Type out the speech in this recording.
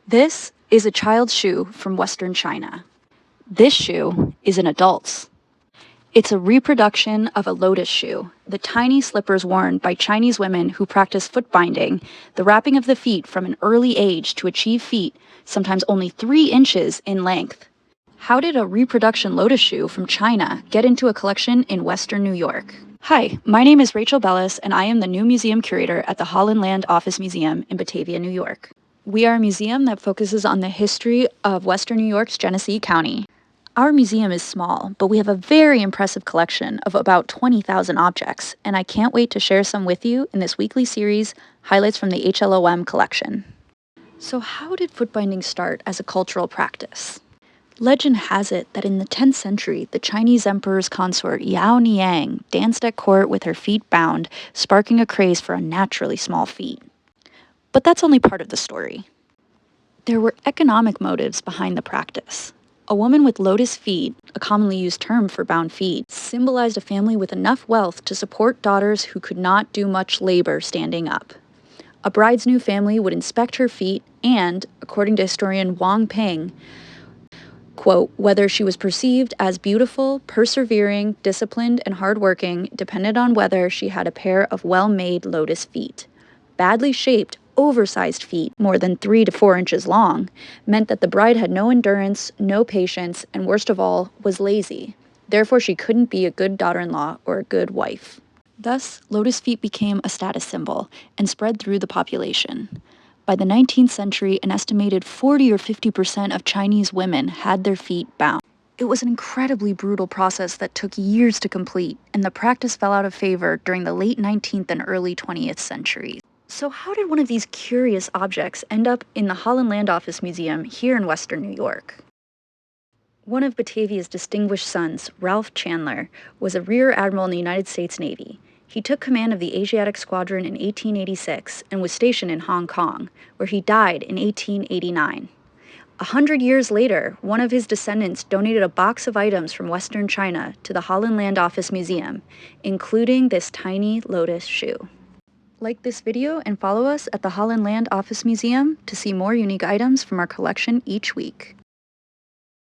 This is a child's shoe from Western China. This shoe is an adult's. It's a reproduction of a lotus shoe, the tiny slippers worn by Chinese women who practice foot binding, the wrapping of the feet from an early age to achieve feet sometimes only 3 inches in length. How did a reproduction lotus shoe from China get into a collection in Western New York? Hi, my name is Rachel Bellis, and I am the new museum curator at the Holland Land Office Museum in Batavia, New York. We are a museum that focuses on the history of Western New York's Genesee County. Our museum is small, but we have a very impressive collection of about 20,000 objects, and I can't wait to share some with you in this weekly series, Highlights from the HLOM collection. So how did foot binding start as a cultural practice? Legend has it that in the 10th century, the Chinese emperor's consort Yao Niang danced at court with her feet bound, sparking a craze for unnaturally small feet. But that's only part of the story. There were economic motives behind the practice. A woman with lotus feet, a commonly used term for bound feet, symbolized a family with enough wealth to support daughters who could not do much labor standing up. A bride's new family would inspect her feet and, according to historian Wang Ping, quote, whether she was perceived as beautiful, persevering, disciplined, and hardworking depended on whether she had a pair of well-made lotus feet. Badly shaped, oversized feet, more than 3 to 4 inches long, meant that the bride had no endurance, no patience, and worst of all, was lazy. Therefore, she couldn't be a good daughter-in-law or a good wife. Thus, lotus feet became a status symbol and spread through the population. By the 19th century, an estimated 40 or 50% of Chinese women had their feet bound. It was an incredibly brutal process that took years to complete, and the practice fell out of favor during the late 19th and early 20th centuries. So how did one of these curious objects end up in the Holland Land Office Museum here in Western New York? One of Batavia's distinguished sons, Ralph Chandler, was a Rear Admiral in the United States Navy. He took command of the Asiatic Squadron in 1886 and was stationed in Hong Kong, where he died in 1889. 100 years later, one of his descendants donated a box of items from Western China to the Holland Land Office Museum, including this tiny lotus shoe. Like this video and follow us at the Holland Land Office Museum to see more unique items from our collection each week.